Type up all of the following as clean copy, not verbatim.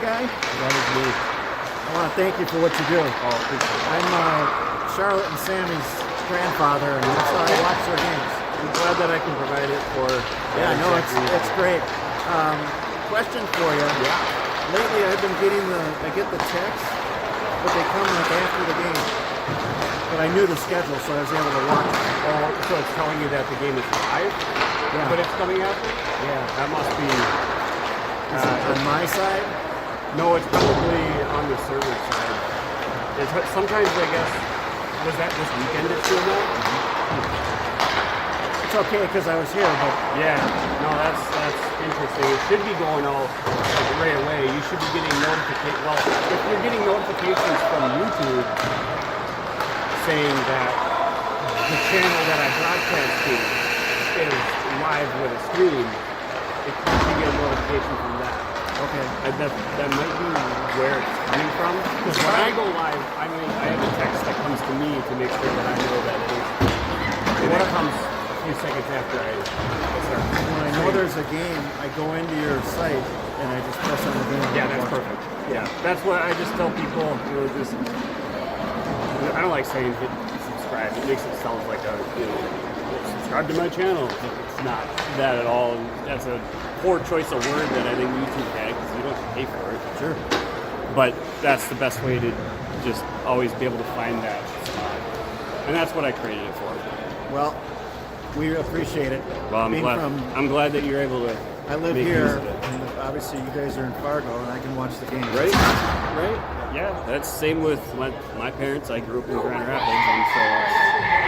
guy? That is me. I want to thank you for what you do. I'm Charlotte and Sammy's grandfather, and that's how I watch their games. I'm glad that I can provide it for. Yeah, no, it's great. Question for you. Yeah. Lately, I've been getting I get the texts, but they come like after the game. But I knew the schedule, so I was able to watch it. Oh, so it's telling you that the game is live, but it's coming after? Yeah. That must be. Is it on my side? No, it's probably on the server side. Sometimes, I guess, was that this weekend it's doing that? It's okay because I was here, but yeah, no, that's interesting. It should be going out right away. You should be getting notifications. Well, if you're getting notifications from YouTube saying that the channel that I broadcast to is live with a stream, you get a notification from that. okay. That might be where it's coming from. Because when I go live, I have a text that comes to me to make sure that I know that it is. And that comes a few seconds after I start. When I know there's a game, I go into your site and I just press on the game. Yeah, that's perfect. Yeah, that's what I just tell people. Just I don't like saying hit subscribe. It makes it sound like subscribe to my channel. It's not that at all. That's a poor choice of word that I think YouTube had because you don't have to pay for it. Sure. But that's the best way to just always be able to find that spot. And that's what I created it for. Well, we appreciate it. Well, I'm glad that you're able to. I live make here, use of it. and obviously you guys are in Fargo, and I can watch the games. Right? Right? Yeah, that's same with my parents. I grew up in Grand Rapids, and so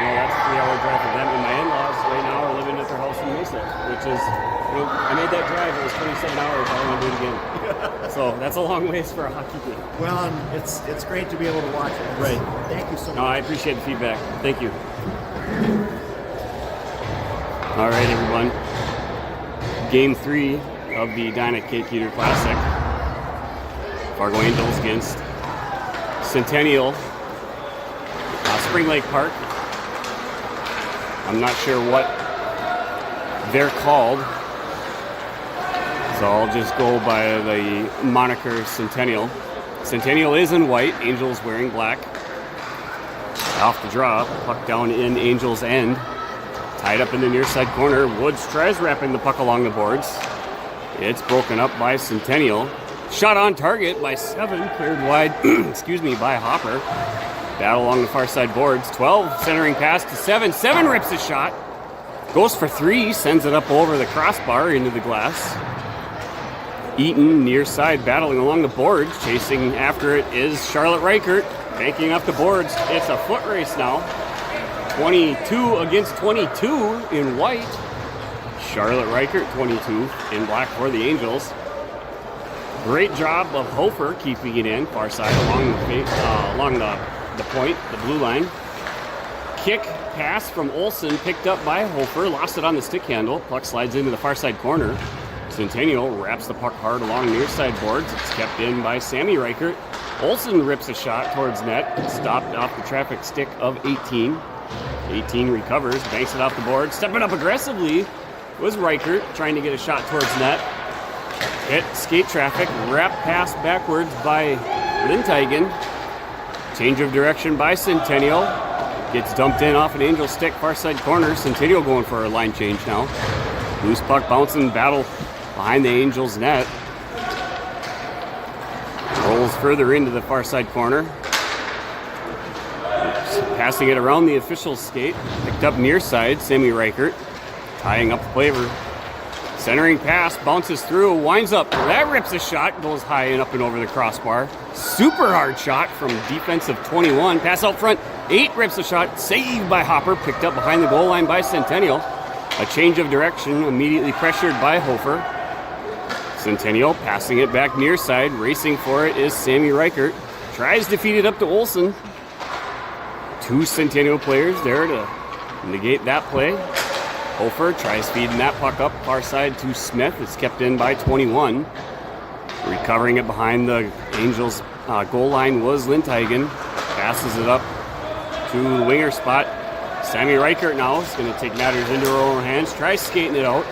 that's a 3-hour drive for them. And my in-laws right now are living at their house in Mesa, which is, I made that drive. It was 27 hours. I want to do it again. So that's a long ways for a hockey game. Well, and it's great to be able to watch it. Right. Thank you so much. No, I appreciate the feedback. Thank you. All right, everyone. Game 3 of the Edina Cake Eater Classic. Fargo Angels against Centennial, Spring Lake Park. I'm not sure what they're called, so I'll just go by the moniker Centennial. Centennial is in white, Angels wearing black. Off the draw, puck down in Angels' end. Tied up in the near side corner. Woods tries wrapping the puck along the boards. It's broken up by Centennial. Shot on target by 7, cleared wide, by Hopper. Battle along the far side boards. 12, centering pass to 7. 7 rips a shot. Goes for 3, sends it up over the crossbar into the glass. Eaton near side battling along the boards. Chasing after it is Charlotte Reichert. Banking off the boards. It's a foot race now. 22 against 22 in white. Charlotte Reichert, 22 in black for the Angels. Great job of Hofer keeping it in. Far side along the point, the blue line. Kick pass from Olsen picked up by Hofer. Lost it on the stick handle. Puck slides into the far side corner. Centennial wraps the puck hard along near side boards. It's kept in by Sammy Reichert. Olsen rips a shot towards net. Stopped off the traffic stick of 18. 18 recovers, banks it off the board. Stepping up aggressively was Reichert, trying to get a shot towards net. Hit skate traffic, wrap pass backwards by Linteigen. Change of direction by Centennial. Gets dumped in off an Angel stick, far side corner. Centennial going for a line change now. Loose puck bouncing, battle behind the Angels' net. Rolls further into the far side corner. Passing it around the official's skate. Picked up near side, Sammy Reichert. Tying up the flavor. Centering pass, bounces through, winds up. That rips a shot, goes high and up and over the crossbar. Super hard shot from defensive 21. Pass out front, 8 rips a shot. Saved by Hopper, picked up behind the goal line by Centennial. A change of direction, immediately pressured by Hofer. Centennial passing it back near side. Racing for it is Sammy Reichert. Tries to feed it up to Olsen. 2 Centennial players there to negate that play. Hofer tries feeding that puck up far side to Smith. It's kept in by 21. Recovering it behind the Angels goal line was Linteigen. Passes it up to the winger spot. Sammy Reichert now is going to take matters into her own hands. Tries skating it out.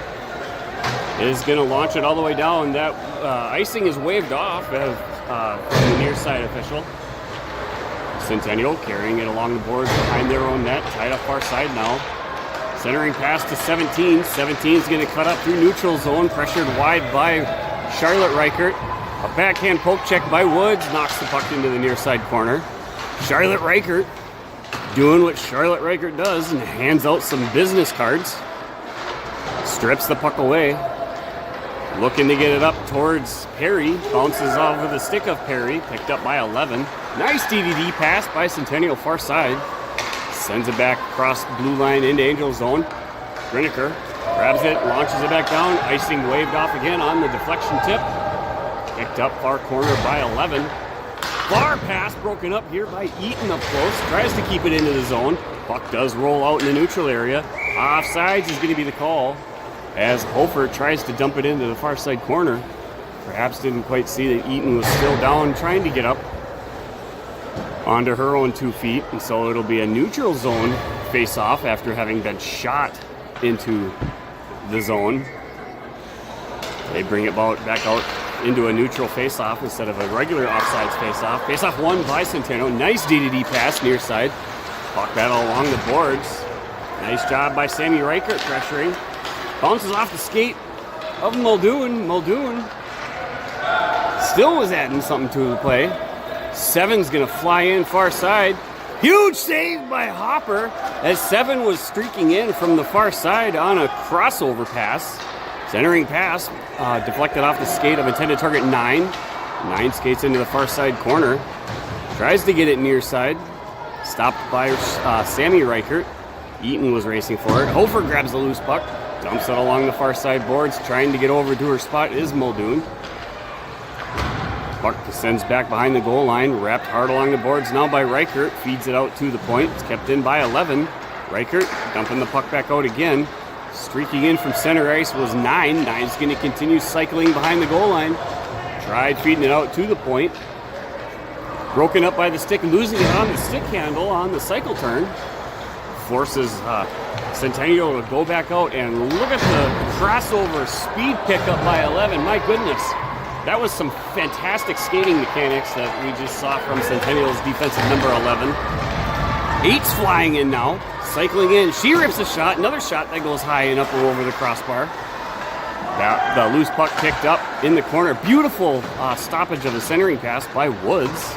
Is going to launch it all the way down. That icing is waved off from the near side official. Centennial carrying it along the boards behind their own net, tied up far side now. Centering pass to 17. 17 is going to cut up through neutral zone, pressured wide by Charlotte Reichert. A backhand poke check by Woods knocks the puck into the near side corner. Charlotte Reichert doing what Charlotte Reichert does and hands out some business cards. Strips the puck away. Looking to get it up towards Perry. Bounces off with the stick of Perry. Picked up by 11. Nice DDD pass by Centennial far side. Sends it back across the blue line into Angel zone. Griniker grabs it, launches it back down. Icing waved off again on the deflection tip. Picked up far corner by 11. Far pass broken up here by Eaton up close. Tries to keep it into the zone. Puck does roll out in the neutral area. Offsides is going to be the call as Hofer tries to dump it into the far side corner. Perhaps didn't quite see that Eaton was still down trying to get up onto her own 2 feet. And so it'll be a neutral zone face-off after having been shot into the zone. They bring it back out into a neutral face-off instead of a regular offsides face-off. Face-off won by Centennial. Nice DDD pass near side. Puck battle along the boards. Nice job by Sammy Reichert pressuring. Bounces off the skate of Muldoon. Muldoon still was adding something to the play. Seven's going to fly in far side. Huge save by Hopper as Seven was streaking in from the far side on a crossover pass. Centering pass deflected off the skate of intended target 9. 9 skates into the far side corner. Tries to get it near side. Stopped by Sammy Reichert. Eaton was racing for it. Hofer grabs the loose puck. Dumps it along the far side boards. Trying to get over to her spot is Muldoon. Puck descends back behind the goal line. Wrapped hard along the boards now by Reichert. Feeds it out to the point. It's kept in by 11. Reichert dumping the puck back out again. Streaking in from center ice was 9. 9's going to continue cycling behind the goal line. Tried feeding it out to the point. Broken up by the stick, losing it on the stick handle on the cycle turn. Forces Centennial to go back out, and look at the crossover speed pickup by 11. My goodness, that was some fantastic skating mechanics that we just saw from Centennial's defensive number 11. 8's flying in now, cycling in. She rips a shot, another shot that goes high and up and over the crossbar. The loose puck picked up in the corner. Beautiful stoppage of the centering pass by Woods.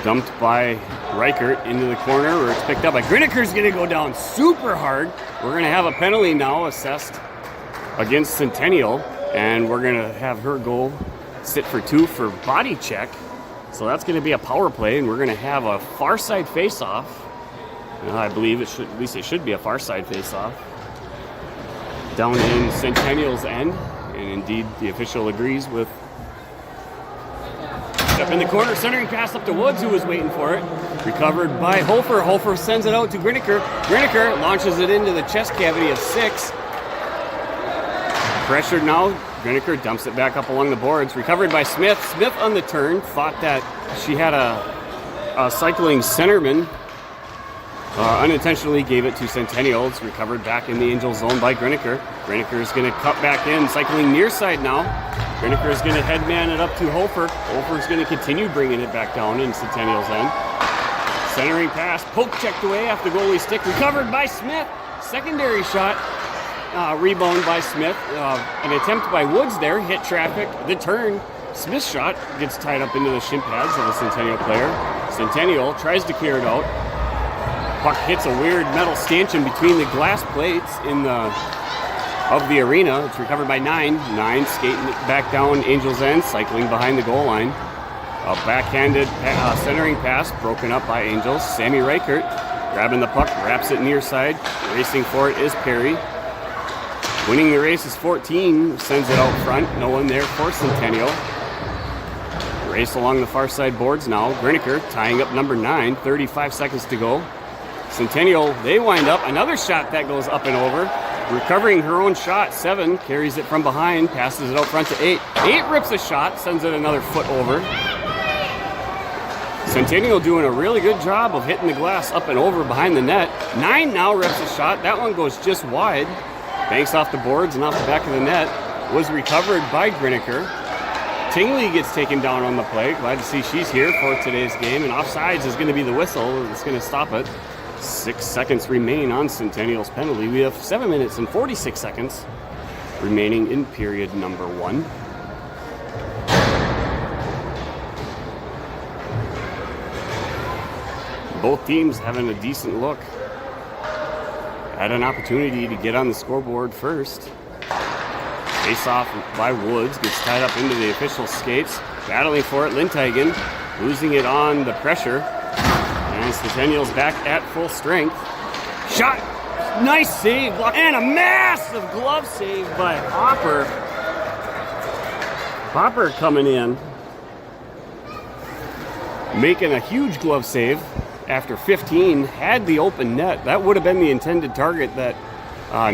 Dumped by Reichert into the corner where it's picked up by Griniker's going to go down super hard. We're going to have a penalty now assessed against Centennial, and we're going to have her go sit for 2 for body check. So that's going to be a power play, and we're going to have a far side face-off. I believe it should, at least it should be a far side face-off down in Centennial's end, and indeed the official agrees with. Up in the corner, centering pass up to Woods, who was waiting for it. Recovered by Hofer. Hofer sends it out to Griniker. Griniker launches it into the chest cavity of 6. Pressured now. Griniker dumps it back up along the boards. Recovered by Smith. Smith on the turn. Thought that she had a cycling centerman. Unintentionally gave it to Centennial. It's recovered back in the Angel zone by Griniker. Griniker is going to cut back in, cycling near side now. Griniker is going to headman it up to Hofer. Hofer is going to continue bringing it back down in Centennial's end. Centering pass, poke checked away off the goalie stick, recovered by Smith. Secondary shot, rebound by Smith. An attempt by Woods there, hit traffic. The turn, Smith's shot gets tied up into the shin pads of a Centennial player. Centennial tries to clear it out. Puck hits a weird metal stanchion between the glass plates of the arena. It's recovered by 9. 9 skating it back down Angel's end, cycling behind the goal line. A backhanded centering pass broken up by Angels. Sammy Reichert grabbing the puck, wraps it near side. Racing for it is Perry. Winning the race is 14, sends it out front. No one there for Centennial. Race along the far side boards now. Griniker tying up number 9, 35 seconds to go. Centennial, they wind up. Another shot that goes up and over. Recovering her own shot, 7 carries it from behind, passes it out front to 8. 8 rips a shot, sends it another foot over. Centennial doing a really good job of hitting the glass up and over behind the net. 9 now rips a shot. That one goes just wide. Banks off the boards and off the back of the net. Was recovered by Griniker. Tingley gets taken down on the play. Glad to see she's here for today's game. And offsides is going to be the whistle. It's going to stop it. 6 seconds remain on Centennial's penalty. We have 7 minutes and 46 seconds remaining in period number 1. Both teams having a decent look at an opportunity to get on the scoreboard first. Face off by Woods, gets tied up into the official skates. Battling for it, Linthagen losing it on the pressure. And Centennial's back at full strength. Shot! Nice save, and a massive glove save by Hopper. Hopper coming in, making a huge glove save after 15, had the open net. That would have been the intended target that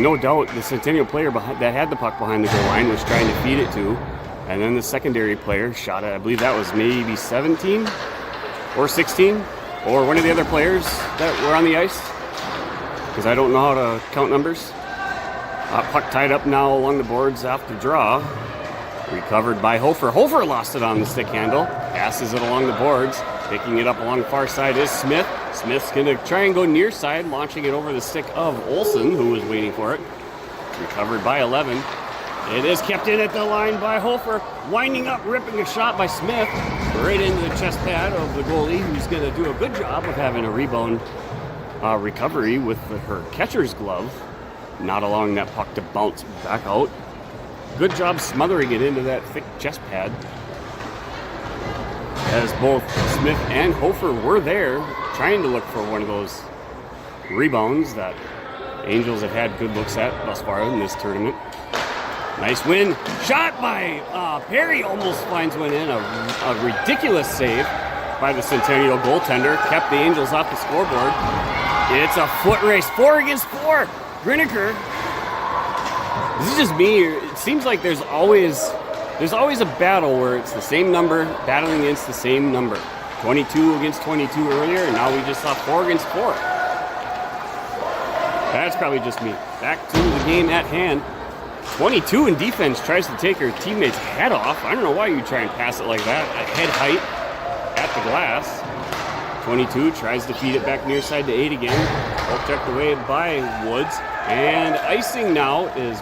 no doubt the Centennial player that had the puck behind the goal line was trying to feed it to. And then the secondary player shot it. I believe that was maybe 17 or 16 or one of the other players that were on the ice, because I don't know how to count numbers. Puck tied up now along the boards off the draw. Recovered by Hofer. Hofer lost it on the stick handle. Passes it along the boards. Picking it up along the far side is Smith. Smith's going to try and go near side, launching it over the stick of Olsen, who was waiting for it. Recovered by 11. It is kept in at the line by Hofer. Winding up, ripping a shot by Smith. Right into the chest pad of the goalie, who's going to do a good job of having a rebound recovery with her catcher's glove. Not allowing that puck to bounce back out. Good job smothering it into that thick chest pad, as both Smith and Hofer were there trying to look for one of those rebounds that Angels have had good looks at thus far in this tournament. Nice win. Shot by Perry, almost finds one in. A ridiculous save by the Centennial goaltender. Kept the Angels off the scoreboard. It's a foot race. 4 against 4. Griniker. This is just me. It seems like there's always a battle where it's the same number battling against the same number. 22 against 22 earlier, and now we just saw 4 against 4. That's probably just me. Back to the game at hand. 22 in defense tries to take her teammate's head off. I don't know why you try and pass it like that at head height at the glass. 22 tries to feed it back near side to 8 again. All checked away by Woods. And icing now is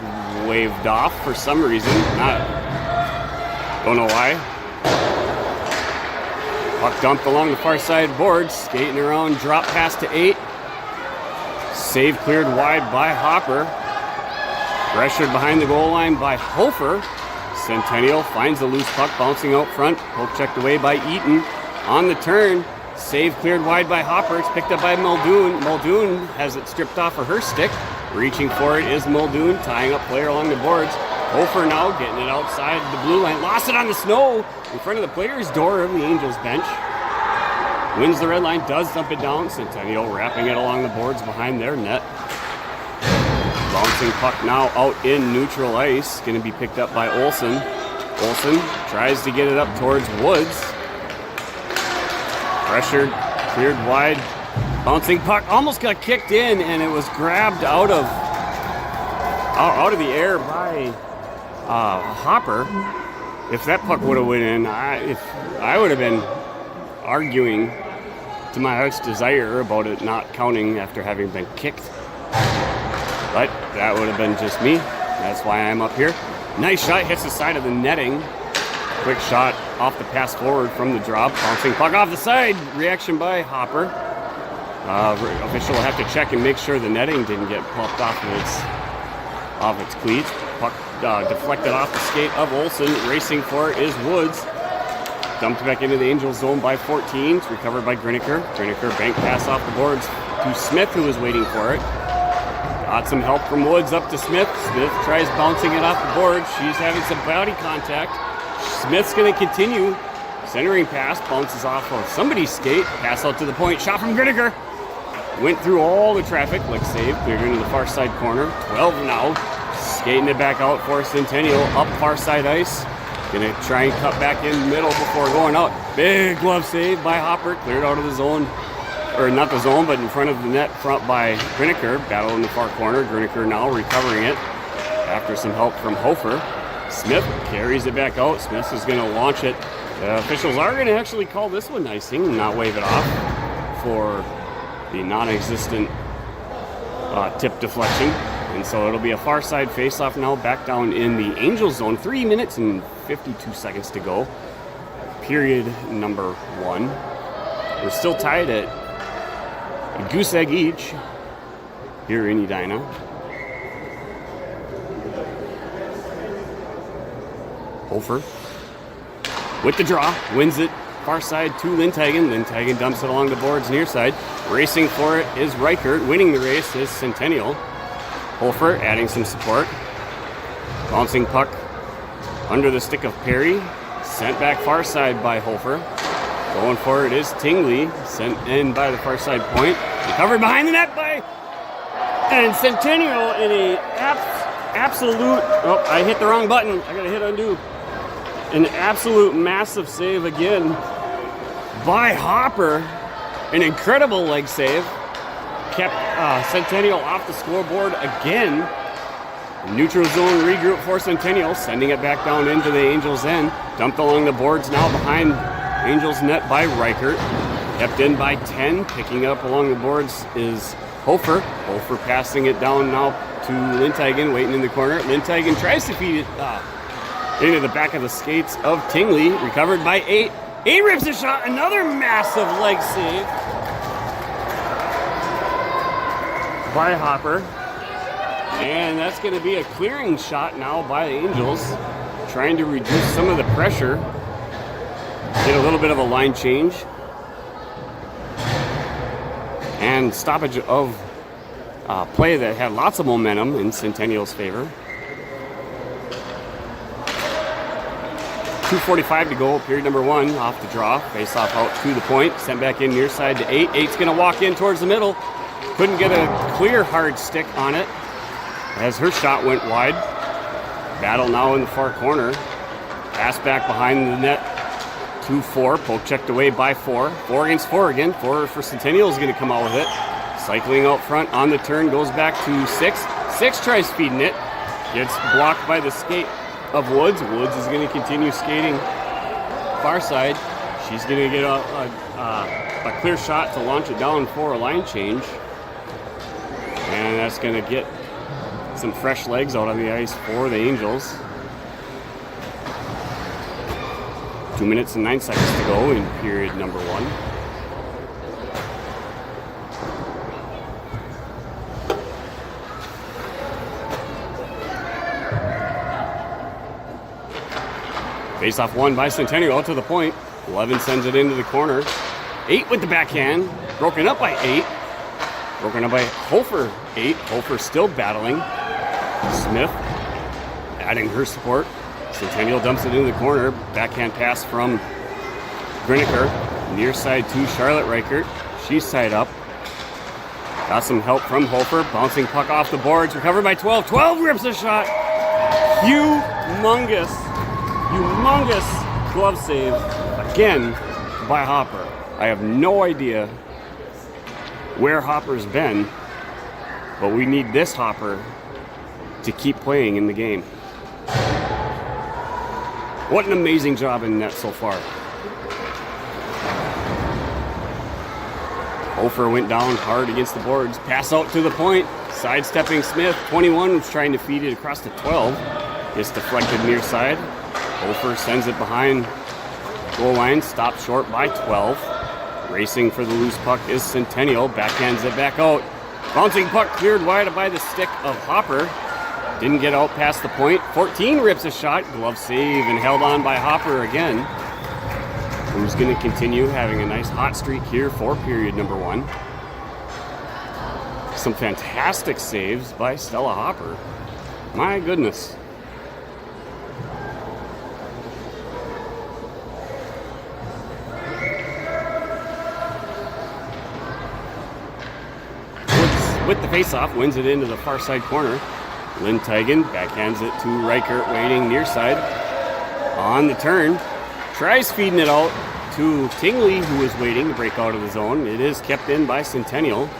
waved off for some reason. Don't know why. Puck dumped along the far side boards. Skating around, drop pass to 8. Save cleared wide by Hopper. Pressured behind the goal line by Hofer. Centennial finds the loose puck bouncing out front. Poke checked away by Eaton. On the turn, save cleared wide by Hopper. It's picked up by Muldoon. Muldoon has it stripped off of her stick. Reaching for it is Muldoon, tying up player along the boards. Hofer now getting it outside the blue line. Lost it on the snow in front of the player's door of the Angels bench. Wins the red line, does dump it down. Centennial wrapping it along the boards behind their net. Bouncing puck now out in neutral ice. Going to be picked up by Olsen. Olsen tries to get it up towards Woods. Pressured, cleared wide. Bouncing puck almost got kicked in, and it was grabbed out of the air by Hopper. If that puck would have went in, I would have been arguing to my heart's desire about it not counting after having been kicked. But that would have been just me. That's why I'm up here. Nice shot, hits the side of the netting. Quick shot off the pass forward from the drop. Bouncing puck off the side. Reaction by Hopper. Official will have to check and make sure the netting didn't get popped off its cleats. Puck deflected off the skate of Olsen. Racing for it is Woods. Dumped back into the Angels zone by 14. It's recovered by Griniker. Griniker bank pass off the boards to Smith, who was waiting for it. Got some help from Woods up to Smith. Smith tries bouncing it off the board. She's having some body contact. Smith's going to continue. Centering pass, bounces off of somebody's skate. Pass out to the point. Shot from Griniker. Went through all the traffic. Like save. Cleared into the far side corner. 12 now. Skating it back out for Centennial. Up far side ice. Going to try and cut back in the middle before going out. Big glove save by Hopper. Cleared out of the zone. Or not the zone, but in front of the net front by Griniker. Battle in the far corner. Griniker now recovering it after some help from Hofer. Smith carries it back out. Smith is going to launch it. The officials are going to actually call this one icing and not wave it off for the non-existent tip deflection. And so it'll be a far side face-off now, back down in the Angel zone. 3 minutes and 52 seconds to go. Period number 1. We're still tied at a goose egg each here in Edina. Hofer with the draw, wins it far side to Lindhagen. Lindhagen dumps it along the boards near side. Racing for it is Reichert. Winning the race is Centennial. Hofer adding some support. Bouncing puck under the stick of Perry. Sent back far side by Hofer. Going for it is Tingley. Sent in by the far side point. Recovered behind the net by... And Centennial in a absolute... Oh, I hit the wrong button. I gotta hit undo. An absolute massive save again by Hopper. An incredible leg save. Kept Centennial off the scoreboard again. Neutral zone regroup for Centennial. Sending it back down into the Angels' end. Dumped along the boards now behind Angels' net by Reichert. Kept in by 10. Picking up along the boards is Hofer. Hofer passing it down now to Lindhagen. Waiting in the corner. Lindhagen tries to feed it into the back of the skates of Tingley. Recovered by 8. 8 rips a shot. Another massive leg save by Hopper. And that's going to be a clearing shot now by the Angels. Trying to reduce some of the pressure. Get a little bit of a line change. And stoppage of play that had lots of momentum in Centennial's favor. 2:45 to go, period number 1, off the draw. Face off out to the point, sent back in near side to 8. 8's going to walk in towards the middle. Couldn't get a clear hard stick on it as her shot went wide. Battle now in the far corner. Pass back behind the net to 4. Poke checked away by 4. 4 against 4 again. 4 for Centennial is going to come out with it. Cycling out front on the turn, goes back to 6. 6 tries feeding it. Gets blocked by the skate of Woods. Woods is going to continue skating far side. She's going to get a clear shot to launch it down for a line change. And that's going to get some fresh legs out on the ice for the Angels. 2 minutes and 9 seconds to go in period number 1. Face-off won by Centennial out to the point. 11 sends it into the corner. 8 with the backhand. Broken up by 8. Broken up by Hofer. 8. Hofer still battling. Smith adding her support. Centennial dumps it into the corner. Backhand pass from Griniker. Near side to Charlotte Reichert. She's tied up. Got some help from Hofer. Bouncing puck off the boards. Recovered by 12. 12 rips a shot. Humongous glove save again by Hopper. I have no idea where Hopper's been, but we need this Hopper to keep playing in the game. What an amazing job in net so far. Hofer went down hard against the boards. Pass out to the point. Sidestepping Smith. 21 was trying to feed it across to 12. Gets deflected near side. Hofer sends it behind goal line. Stopped short by 12. Racing for the loose puck is Centennial. Backhands it back out. Bouncing puck cleared wide by the stick of Hopper. Didn't get out past the point. 14 rips a shot. Glove save and held on by Hopper again. Who's going to continue having a nice hot streak here for period number 1. Some fantastic saves by Stella Hopper. My goodness. With the faceoff, wins it into the far side corner. Lindhagen backhands it to Reichert, waiting near side. On the turn, tries feeding it out to Tingley, who is waiting to break out of the zone. It is kept in by Centennial.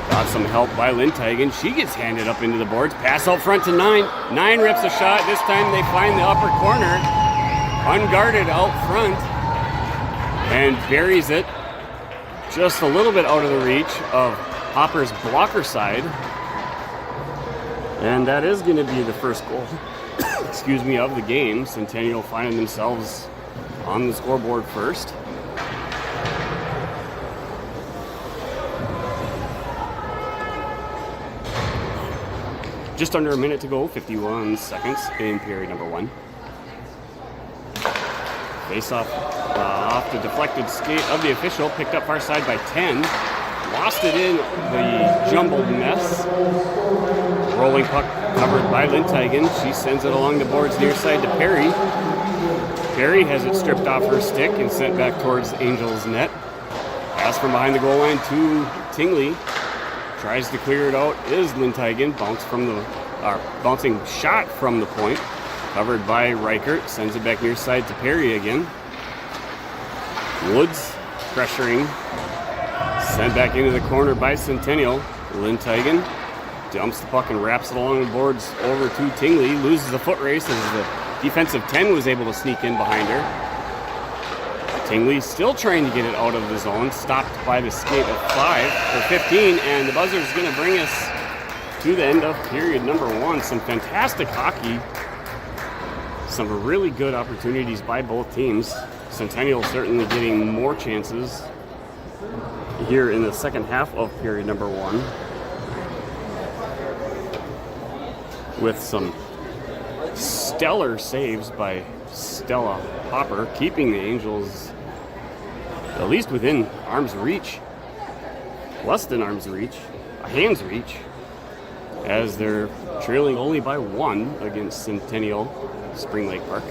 Got some help by Lindteigen. She gets handed up into the boards. Pass out front to 9. 9 rips a shot. This time they find the upper corner. Unguarded out front. And buries it just a little bit out of the reach of Hopper's blocker side. And that is going to be the first goal, excuse me, of the game. Centennial finding themselves on the scoreboard first. Just under a minute to go, 51 seconds in period number 1. Face off the deflected skate of the official, picked up far side by 10. Lost it in the jumbled mess. Rolling puck covered by Lindteigen. She sends it along the boards near side to Perry. Perry has it stripped off her stick and sent back towards Angels' net. Pass from behind the goal line to Tingley. Tries to clear it out is Lindteigen. Bouncing shot from the point. Covered by Reichert. Sends it back near side to Perry again. Woods pressuring. Sent back into the corner by Centennial. Lindteigen dumps the puck and wraps it along the boards over to Tingley. Loses the foot race as the defensive 10 was able to sneak in behind her. Tingley still trying to get it out of the zone. Stopped by the skate of 5 or 15. And the buzzer is going to bring us to the end of period number 1. Some fantastic hockey. Some really good opportunities by both teams. Centennial certainly getting more chances here in the second half of period number 1, with some stellar saves by Stella Hopper, keeping the Angels at least within arm's reach, less than arm's reach, a hand's reach, as they're trailing only by 1 against Centennial Spring Lake Park.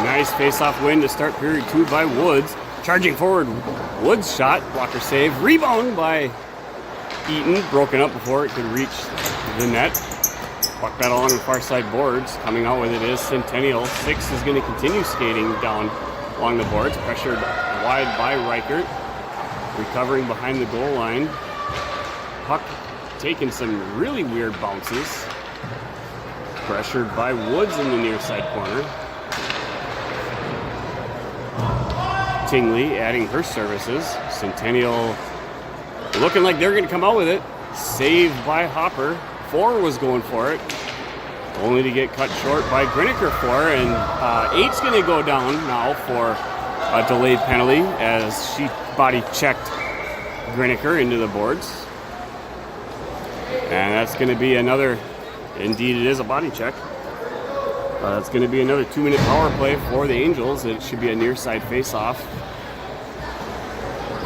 Nice face-off win to start period 2 by Woods. Charging forward, Woods shot, blocker save, rebound by Eaton, broken up before it could reach the net. Puck battle on the far side boards. Coming out with it is Centennial. 6 is going to continue skating down along the boards. Pressured wide by Reichert. Recovering behind the goal line. Puck taking some really weird bounces. Pressured by Woods in the near side corner. Tingley adding her services. Centennial looking like they're going to come out with it. Saved by Hopper. 4 was going for it, only to get cut short by Griniker 4, and 8's going to go down now for a delayed penalty as she body checked Griniker into the boards. And that's going to be another, indeed it is a body check. It's going to be another 2-minute power play for the Angels. It should be a near side face-off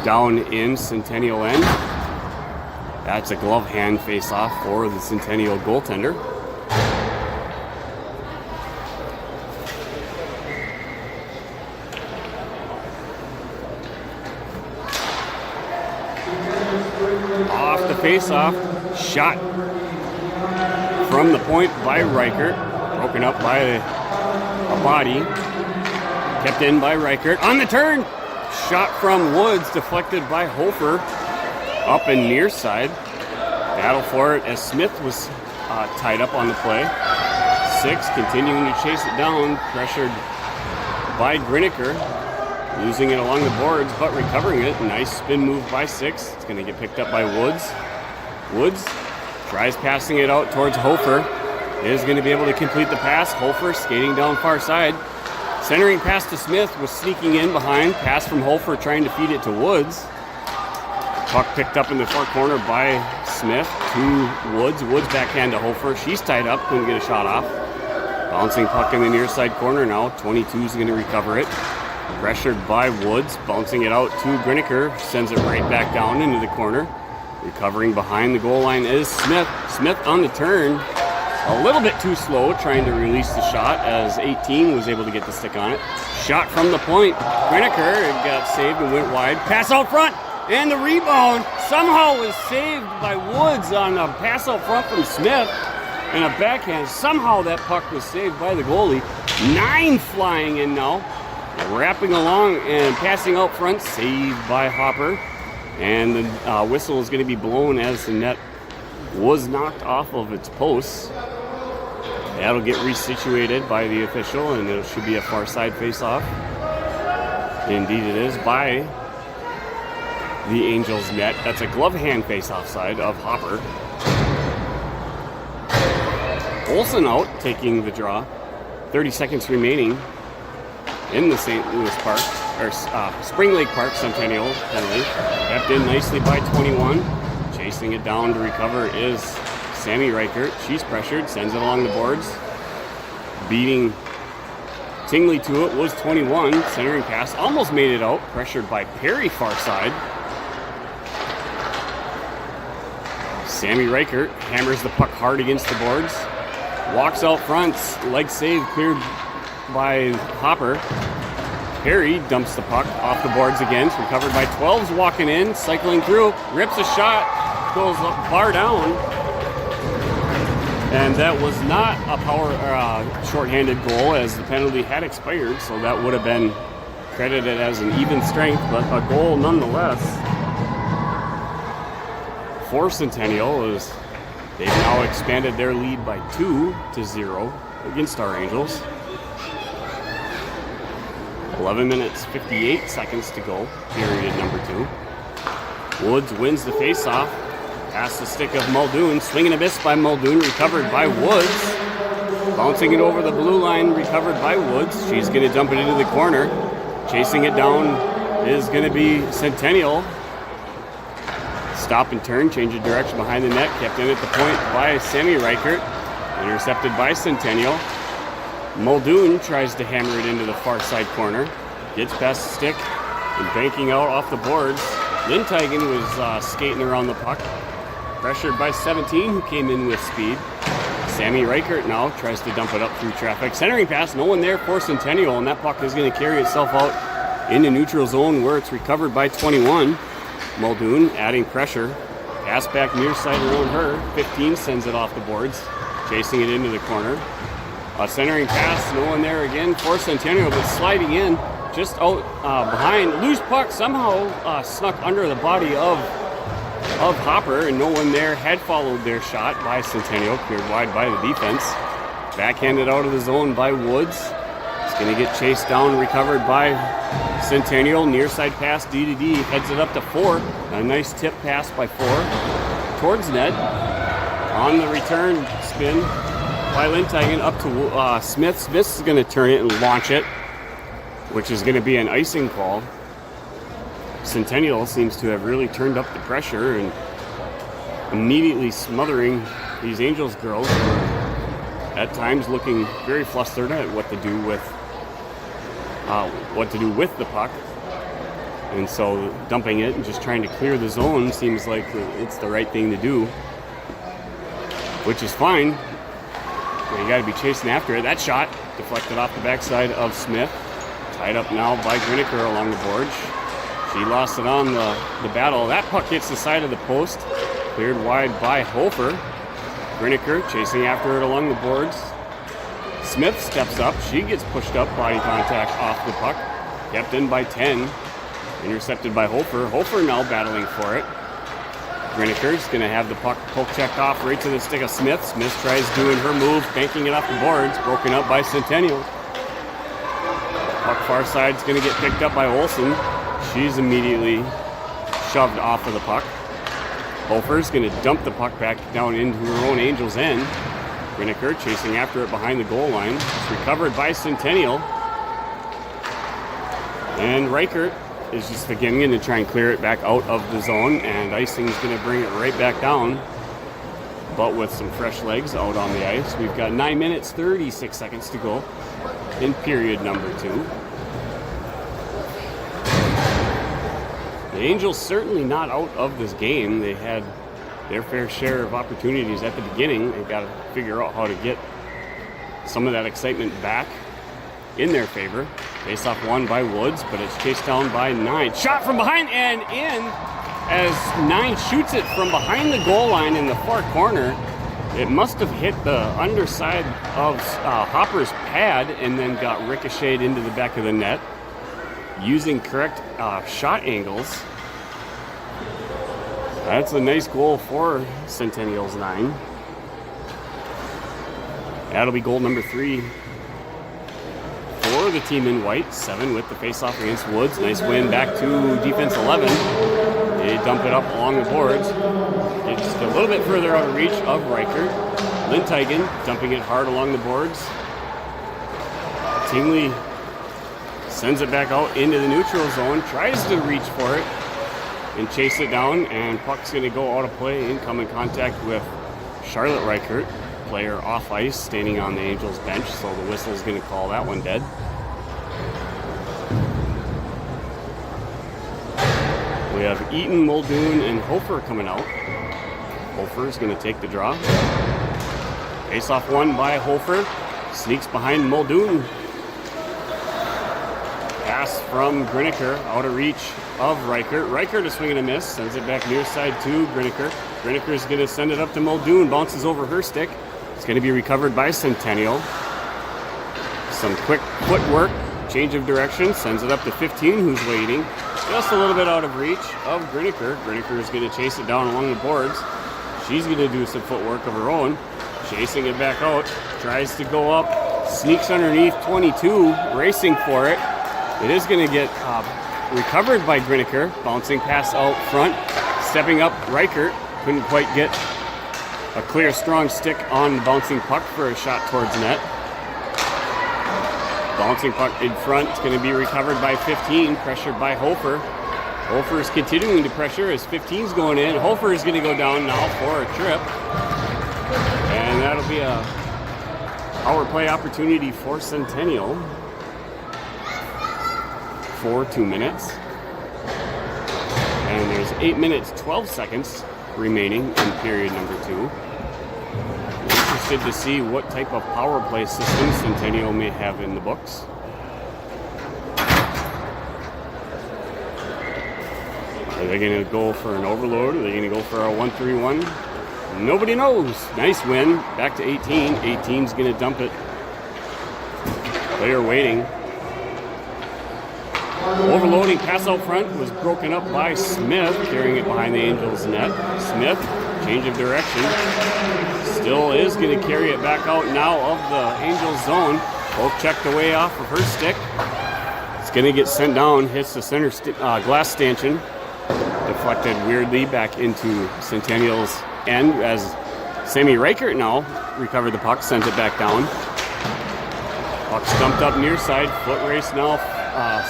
down in Centennial end, That's a glove hand face-off for the Centennial goaltender. Off the face-off, shot from the point by Reichert, broken up by a body, kept in by Reichert. On the turn, shot from Woods, deflected by Hofer, up and near side. Battle for it as Smith was tied up on the play. 6 continuing to chase it down, pressured by Griniker, losing it along the boards, but recovering it. Nice spin move by 6. It's going to get picked up by Woods. Woods tries passing it out towards Hofer. Is going to be able to complete the pass. Hofer skating down far side. Centering pass to Smith was sneaking in behind. Pass from Hofer trying to feed it to Woods. Puck picked up in the far corner by Smith to Woods. Woods backhand to Hofer. She's tied up, couldn't get a shot off. Bouncing puck in the near side corner now. 22 is going to recover it. Pressured by Woods, bouncing it out to Griniker. Sends it right back down into the corner. Recovering behind the goal line is Smith. Smith on the turn. A little bit too slow, trying to release the shot as 18 was able to get the stick on it. Shot from the point. Griniker got saved and went wide. Pass out front. And the rebound somehow was saved by Woods on a pass out front from Smith and a backhand. Somehow that puck was saved by the goalie. 9 flying in now. Wrapping along and passing out front. Saved by Hopper. And the whistle is going to be blown as the net was knocked off of its posts. That'll get resituated by the official, and it should be a far side face-off. Indeed it is, by the Angels net. That's a glove hand face-off side of Hopper. Olsen out, taking the draw. 30 seconds remaining in the St. Louis Park, or Spring Lake Park Centennial penalty. Kept in nicely by 21. Chasing it down to recover is Sammy Reichert. She's pressured, sends it along the boards. Beating Tingley to it was 21. Centering pass, almost made it out. Pressured by Perry far side. Sammy Reichert hammers the puck hard against the boards. Walks out front, leg save cleared by Hopper. Perry dumps the puck off the boards again. It's recovered by 12s walking in, cycling through, rips a shot, goes bar down. And that was not a power shorthanded goal as the penalty had expired, so that would have been credited as an even strength, but a goal nonetheless for Centennial, as they've now expanded their lead by 2-0 against our Angels. 11 minutes, 58 seconds to go, period number 2. Woods wins the faceoff. Past the stick of Muldoon. Swing and a miss by Muldoon, recovered by Woods. Bouncing it over the blue line, recovered by Woods. She's going to dump it into the corner. Chasing it down is going to be Centennial. Stop and turn, change of direction behind the net. Kept in at the point by Sammy Reichert. Intercepted by Centennial. Muldoon tries to hammer it into the far side corner. Gets past the stick and banking out off the boards. Lindteigen was skating around the puck. Pressured by 17, who came in with speed. Sammy Reichert now tries to dump it up through traffic. Centering pass, no one there for Centennial, and that puck is going to carry itself out into neutral zone where it's recovered by 21. Muldoon adding pressure. Pass back near side around her. 15 sends it off the boards, chasing it into the corner. A centering pass, no one there again for Centennial, but sliding in just out behind. Loose puck somehow snuck under the body of Hopper, and no one there had followed their shot by Centennial, cleared wide by the defense. Backhanded out of the zone by Woods. It's going to get chased down, recovered by Centennial. Near side pass, D to D, heads it up to 4. A nice tip pass by 4 towards net. On the return spin by Lindteigen up to Smith. Smith is going to turn it and launch it, which is going to be an icing call. Centennial seems to have really turned up the pressure and immediately smothering these Angels girls, at times looking very flustered at what to do with the puck. And so dumping it and just trying to clear the zone seems like it's the right thing to do, which is fine. But you got to be chasing after it. That shot deflected off the backside of Smith. Tied up now by Griniker along the boards. She lost it on the battle. That puck hits the side of the post. Cleared wide by Hofer. Griniker chasing after it along the boards. Smith steps up. She gets pushed up. Body contact off the puck. Kept in by 10. Intercepted by Hofer. Hofer now battling for it. Griniker's going to have the puck poke checked off right to the stick of Smith. Smith tries doing her move, banking it off the boards. Broken up by Centennial. Puck far side's going to get picked up by Olsen. She's immediately shoved off of the puck. Hofer's going to dump the puck back down into her own Angels' end. Griniker chasing after it behind the goal line. It's recovered by Centennial. And Reichert is just again going to try and clear it back out of the zone, and Icing's going to bring it right back down, but with some fresh legs out on the ice. We've got 9 minutes, 36 seconds to go in period number 2. The Angels certainly not out of this game. They had their fair share of opportunities at the beginning. They've got to figure out how to get some of that excitement back in their favor. Face-off won by Woods, but it's chased down by 9. Shot from behind and in as 9 shoots it from behind the goal line in the far corner. It must have hit the underside of Hopper's pad and then got ricocheted into the back of the net. Using correct shot angles. That's a nice goal for Centennial's 9. That'll be goal number 3 for the team in white. 7 with the face-off against Woods. Nice win back to defense 11. They dump it up along the boards. Get just a little bit further out of reach of Reichert. Linteigen dumping it hard along the boards. Tingley sends it back out into the neutral zone. Tries to reach for it and chase it down. And puck's going to go out of play and come in contact with Charlotte Reichert. Player off ice, standing on the Angels bench, so the whistle's going to call that one dead. We have Eaton, Muldoon, and Hofer coming out. Hofer is going to take the draw. Face-off won by Hofer. Sneaks behind Muldoon. Pass from Griniker, out of reach of Reichert. Reichert is swinging a miss, sends it back near side to Griniker. Griniker is going to send it up to Muldoon, bounces over her stick. It's going to be recovered by Centennial. Some quick footwork, change of direction, sends it up to 15, who's waiting. Just a little bit out of reach of Griniker. Griniker is going to chase it down along the boards. She's going to do some footwork of her own. Chasing it back out, tries to go up, sneaks underneath 22, racing for it. It is going to get recovered by Griniker, bouncing pass out front, stepping up Reichert. Couldn't quite get a clear, strong stick on the bouncing puck for a shot towards net. Bouncing puck in front. It's going to be recovered by 15, pressured by Hofer. Hofer is continuing to pressure as 15's going in. Hofer is going to go down now for a trip. And that'll be a power play opportunity for Centennial for 2 minutes. And there's 8 minutes, 12 seconds remaining in period number 2. Interested to see what type of power play system Centennial may have in the books. Are they going to go for an overload? Are they going to go for a 1-3-1? Nobody knows. Nice win. Back to 18. 18's going to dump it. Player waiting. Overloading pass out front was broken up by Smith, carrying it behind the Angels' net. Smith, change of direction. Still is going to carry it back out now of the Angels' zone. Poke checked away off of her stick. It's going to get sent down, hits the center glass stanchion. Deflected weirdly back into Centennial's end as Sammy Reichert now recovered the puck, sent it back down. Puck stumped up near side, foot race now.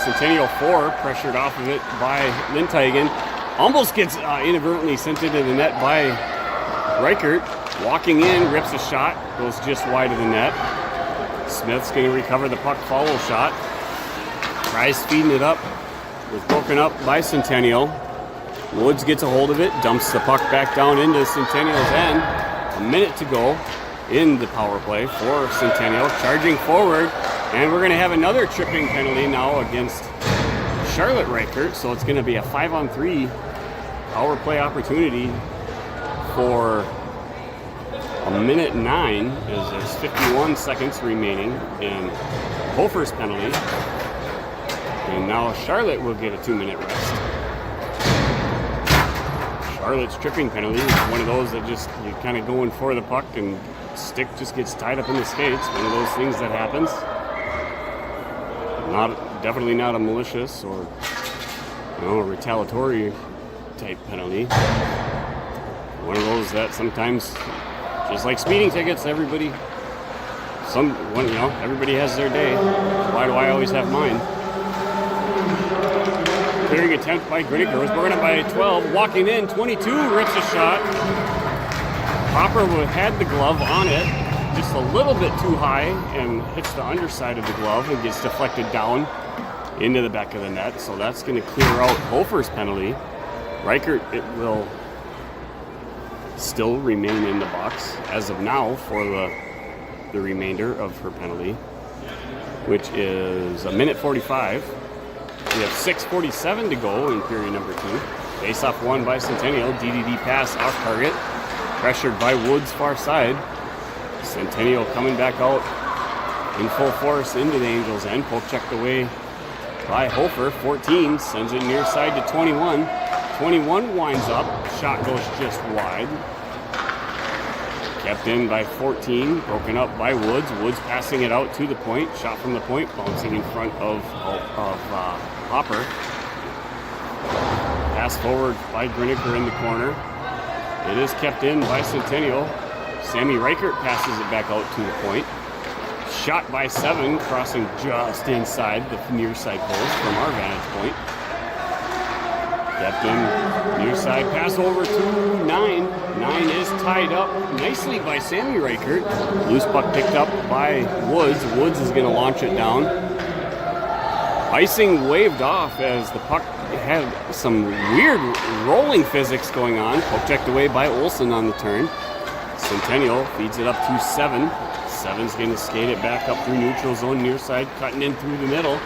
Centennial 4, pressured off of it by Linteigen. Almost gets inadvertently sent into the net by Reichert. Walking in, rips a shot, goes just wide of the net. Smith's going to recover the puck follow shot. Tries feeding it up was broken up by Centennial. Woods gets a hold of it, dumps the puck back down into Centennial's end. A minute to go in the power play for Centennial, charging forward, and we're going to have another tripping penalty now against Charlotte Reichert, so it's going to be a 5-on-3 power play opportunity for a minute 9, as there's 51 seconds remaining in Hofer's penalty, and now Charlotte will get a 2-minute rest. Charlotte's tripping penalty is one of those that just, you're kind of going for the puck and stick just gets tied up in the skates. One of those things that happens. Definitely not a malicious or a retaliatory type penalty. One of those that sometimes, just like speeding tickets, everybody has their day. Why do I always have mine? Clearing attempt by Grinnicker was broken up by 12. Walking in, 22 rips a shot. Hopper had the glove on it, just a little bit too high, and hits the underside of the glove and gets deflected down into the back of the net. So that's going to clear out Hofer's penalty. Reichert, it will still remain in the box as of now for the remainder of her penalty, which is a minute 45. We have 6:47 to go in period number 2. Face-off won by Centennial. DDD pass off target. Pressured by Woods far side. Centennial coming back out in full force into the Angels' end. Poke checked away by Hofer. 14 sends it near side to 21. 21 winds up. Shot goes just wide. Kept in by 14. Broken up by Woods. Woods passing it out to the point. Shot from the point. Bouncing in front of Hopper. Pass forward by Grinnicker in the corner. It is kept in by Centennial. Sammy Reichert passes it back out to the point. Shot by 7, crossing just inside the near side post from our vantage point. Kept in near side pass over to 9. 9 is tied up nicely by Sammy Reichert. Loose puck picked up by Woods. Woods is going to launch it down. Icing waved off as the puck had some weird rolling physics going on. Poke checked away by Olsen on the turn. Centennial feeds it up to 7. 7's going to skate it back up through neutral zone near side, cutting in through the middle.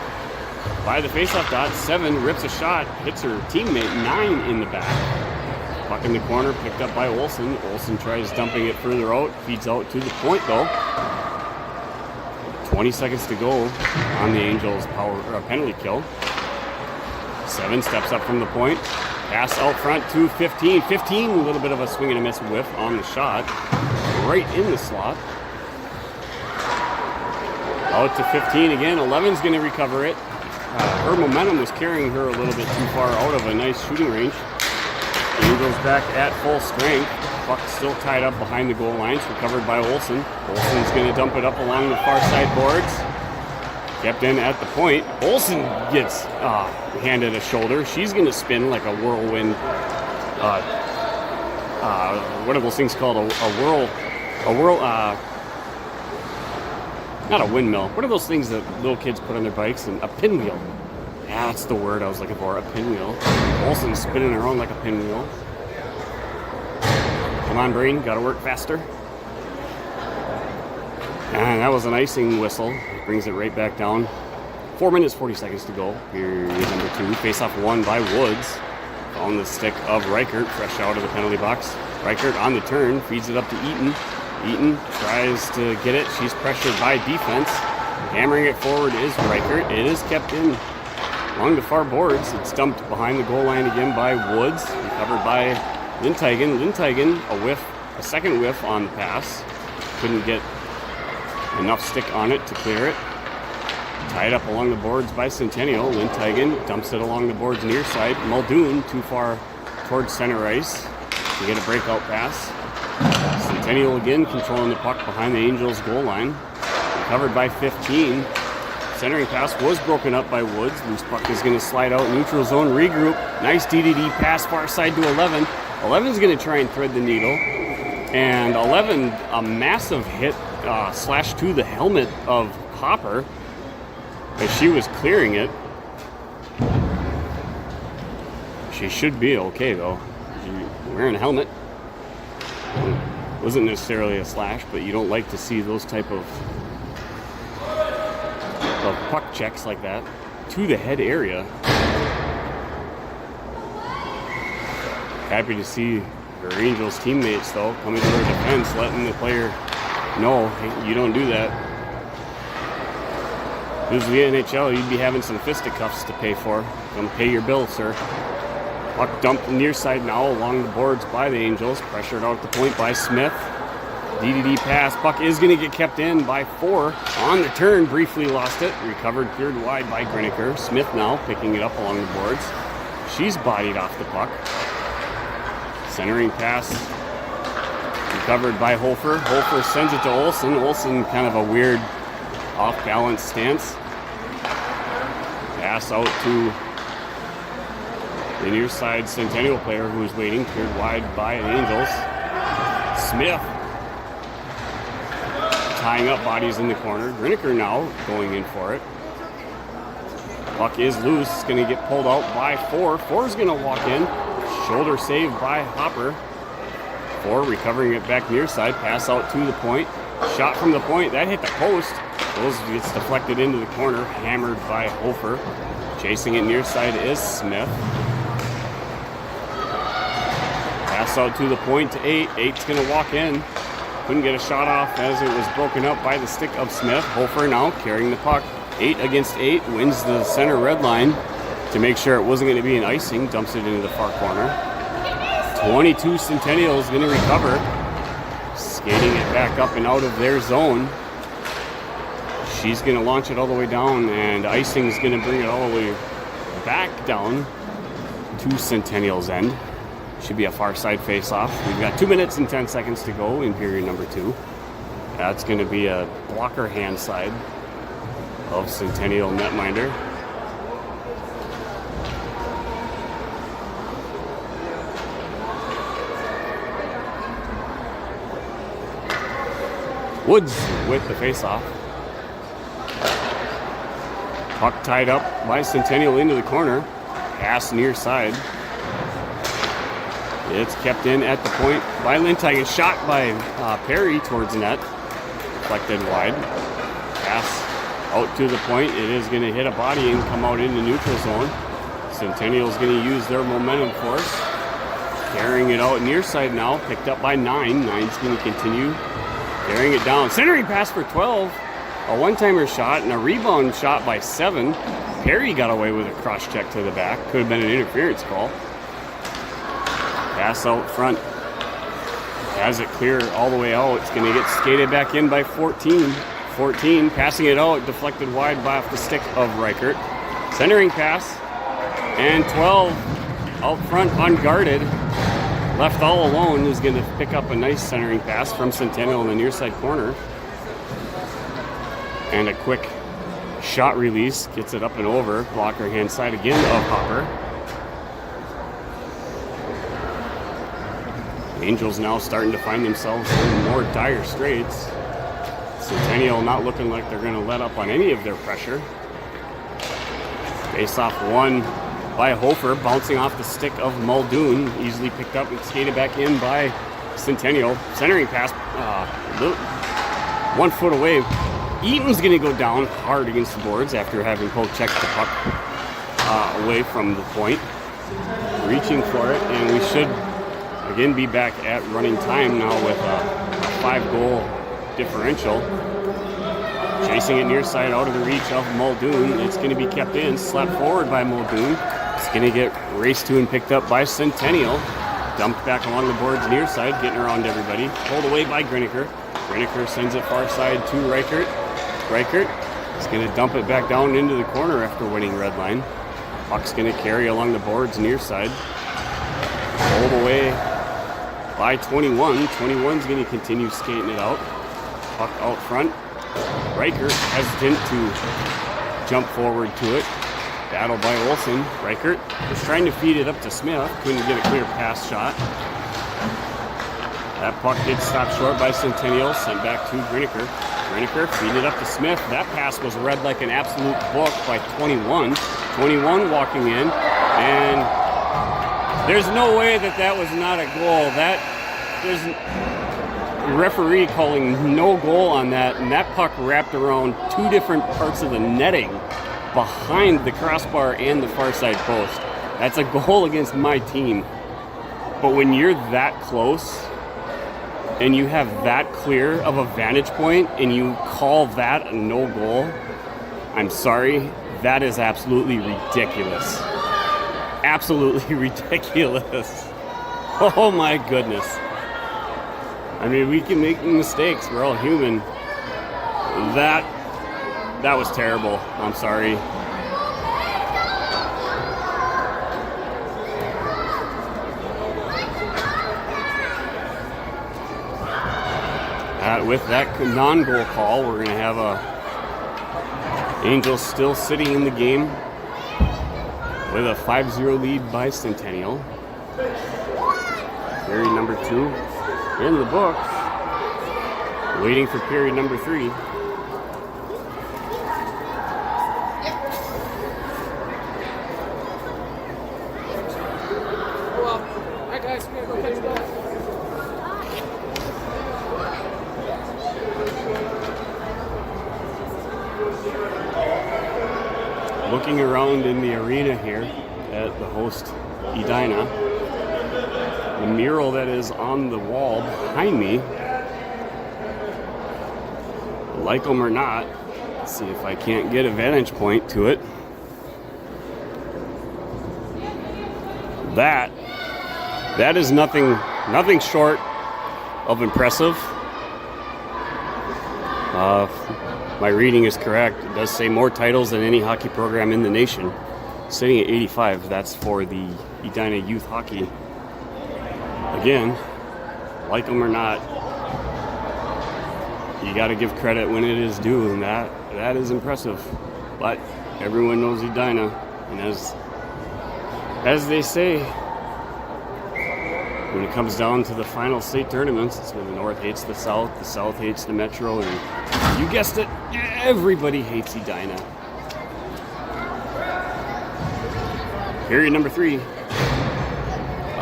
By the faceoff dot, 7 rips a shot, hits her teammate 9 in the back. Puck in the corner, picked up by Olsen. Olsen tries dumping it further out, feeds out to the point though. 20 seconds to go on the Angels' penalty kill. 7 steps up from the point. Pass out front to 15. 15, a little bit of a swing and a miss whiff on the shot. Right in the slot. Out to 15 again. 11's going to recover it. Her momentum was carrying her a little bit too far out of a nice shooting range. Angels back at full strength. Puck still tied up behind the goal lines, recovered by Olsen. Olsen's going to dump it up along the far side boards. Kept in at the point. Olsen gets handed a shoulder. She's going to spin like a whirlwind. What are those things called? Not a windmill. What are those things that little kids put on their bikes? And a pinwheel. Yeah, that's the word I was looking for. A pinwheel. Olsen's spinning around like a pinwheel. Come on, Breen. Got to work faster. And that was an icing whistle. Brings it right back down. 4 minutes, 40 seconds to go. Period number 2. Face-off won by Woods. On the stick of Reichert, fresh out of the penalty box. Reichert on the turn, feeds it up to Eaton. Eaton tries to get it. She's pressured by defense. Hammering it forward is Reichert. It is kept in along the far boards. It's dumped behind the goal line again by Woods. Recovered by Lindteigen. Lindteigen, a second whiff on the pass. Couldn't get enough stick on it to clear it. Tied up along the boards by Centennial. Lindteigen dumps it along the boards near side. Muldoon too far towards center ice to get a breakout pass. Centennial again controlling the puck behind the Angels goal line. Recovered by 15. Centering pass was broken up by Woods. Loose puck is going to slide out neutral zone, regroup. Nice DDD pass far side to 11. 11's going to try and thread the needle. And 11, a massive hit slash to the helmet of Hopper as she was clearing it. She should be okay though. She's wearing a helmet. Wasn't necessarily a slash, but you don't like to see those type of puck checks like that to the head area. Happy to see her Angels teammates though coming to her defense, letting the player know, hey, you don't do that. If it was the NHL, you'd be having some fisticuffs to pay for. Come pay your bill, sir. Puck dumped near side now along the boards by the Angels. Pressured out at the point by Smith. DDD pass. Puck is going to get kept in by 4. On the turn, briefly lost it. Recovered, cleared wide by Griniker. Smith now picking it up along the boards. She's bodied off the puck. Centering pass. Recovered by Hofer. Hofer sends it to Olsen. Olsen kind of a weird off-balance stance. Pass out to the near side Centennial player who is waiting, cleared wide by the Angels. Smith tying up bodies in the corner. Griniker now going in for it. Puck is loose. It's going to get pulled out by 4. 4 is going to walk in. Shoulder save by Hopper. 4 recovering it back near side. Pass out to the point. Shot from the point. That hit the post. Goes, gets deflected into the corner. Hammered by Hofer. Chasing it near side is Smith. Pass out to the point to 8. 8's going to walk in. Couldn't get a shot off as it was broken up by the stick of Smith. Hofer now carrying the puck. 8 against 8. Wins the center red line to make sure it wasn't going to be an icing. Dumps it into the far corner. 22 Centennial is going to recover. Skating it back up and out of their zone. She's going to launch it all the way down, and icing is going to bring it all the way back down to Centennial's end. Should be a far side face-off. We've got 2 minutes and 10 seconds to go in period number 2. That's going to be a blocker hand side of Centennial netminder. Woods with the face-off. Puck tied up by Centennial into the corner. Pass near side. It's kept in at the point by Lintigan. Shot by Perry towards net. Deflected wide. Pass out to the point. It is going to hit a body and come out into neutral zone. Centennial is going to use their momentum force. Carrying it out near side now. Picked up by 9. 9's going to continue carrying it down. Centering pass for 12. A one-timer shot and a rebound shot by 7. Perry got away with a cross-check to the back. Could have been an interference call. Pass out front. Has it clear all the way out. It's going to get skated back in by 14. 14 passing it out. Deflected wide by off the stick of Reichert. Centering pass. And 12 out front unguarded. Left all alone is going to pick up a nice centering pass from Centennial in the near side corner. And a quick shot release. Gets it up and over. Blocker hand side again of Hopper. Angels now starting to find themselves in more dire straits. Centennial not looking like they're going to let up on any of their pressure. Face-off won by Hofer, bouncing off the stick of Muldoon. Easily picked up and skated back in by Centennial. Centering pass, 1 foot away. Eaton's going to go down hard against the boards after having poke-checked the puck away from the point. Reaching for it, and we should again be back at running time now with a 5-goal differential. Chasing it near side out of the reach of Muldoon. It's going to be kept in. Slapped forward by Muldoon. It's going to get raced to and picked up by Centennial. Dumped back along the boards near side, getting around everybody. Pulled away by Griniker. Griniker sends it far side to Reichert. Reichert is going to dump it back down into the corner after winning red line. Puck's going to carry along the boards near side. Pulled away by 21. 21's going to continue skating it out. Puck out front. Reichert hesitant to jump forward to it. Battle by Olsen. Reichert was trying to feed it up to Smith. Couldn't get a clear pass shot. That puck gets stopped short by Centennial. Sent back to Griniker. Griniker feeding it up to Smith. That pass was read like an absolute book by 21. 21 walking in. And There's no way that was not a goal. There's a referee calling no goal on that, and that puck wrapped around two different parts of the netting behind the crossbar and the far side post. That's a goal against my team. But when you're that close and you have that clear of a vantage point and you call that a no goal, I'm sorry, that is absolutely ridiculous. Absolutely ridiculous. Oh my goodness. I mean, we can make mistakes. We're all human. That was terrible. I'm sorry. With that non-goal call, we're going to have Angels still sitting in the game with a 5-0 lead by Centennial. Period number 2 in the books. Waiting for period number 3. Alright guys, we're going to go catch the ball. Looking around in the arena here at the host Edina, the mural that is on the wall behind me, like them or not, let's see if I can't get a vantage point to it. That is nothing short of impressive. My reading is correct. It does say more titles than any hockey program in the nation. Sitting at 85, that's for the Edina Youth Hockey. Again, like them or not, you got to give credit when it is due, and that is impressive. But everyone knows Edina, and as they say, when it comes down to the final state tournaments, it's when the North hates the South hates the Metro, and you guessed it, everybody hates Edina. Period number 3,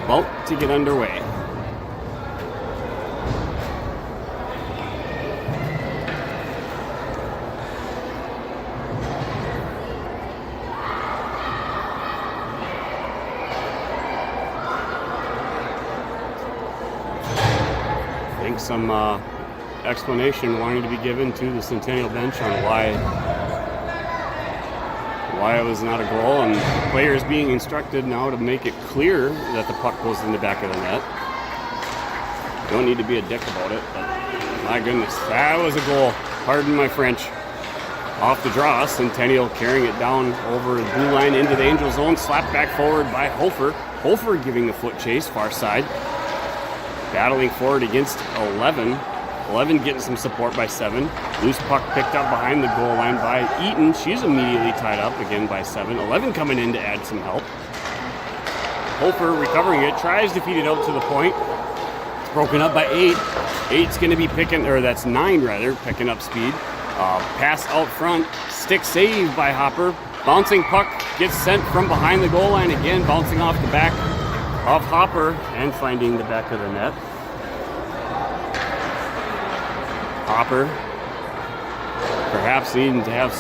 about to get underway. I think some explanation wanting to be given to the Centennial bench on why it was not a goal, and players being instructed now to make it clear that the puck goes in the back of the net. Don't need to be a dick about it, but my goodness, that was a goal. Pardon my French. Off the draw, Centennial carrying it down over the blue line into the Angel zone, slapped back forward by Hofer. Hofer giving the foot chase, far side. Battling forward against 11. 11 getting some support by 7. Loose puck picked up behind the goal line by Eaton. She's immediately tied up again by 7. 11 coming in to add some help. Hofer recovering it, tries to feed it out to the point. It's broken up by 8. 8's going to be picking, or that's 9 rather, picking up speed. Pass out front, stick save by Hopper. Bouncing puck gets sent from behind the goal line again, bouncing off the back of Hopper and finding the back of the net. Hopper perhaps needing to have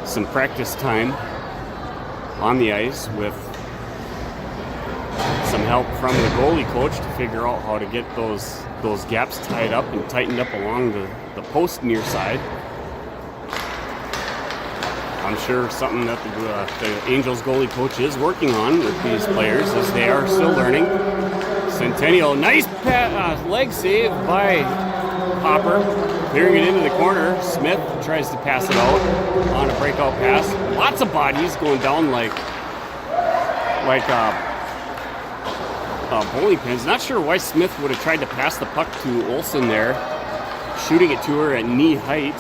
some practice time on the ice with some help from the goalie coach to figure out how to get those gaps tied up and tightened up along the post near side. I'm sure something that the Angels goalie coach is working on with these players as they are still learning. Centennial, nice leg save by Hopper, clearing it into the corner. Smith tries to pass it out on a breakout pass. Lots of bodies going down like bowling pins. Not sure why Smith would have tried to pass the puck to Olsen there, shooting it to her at knee height.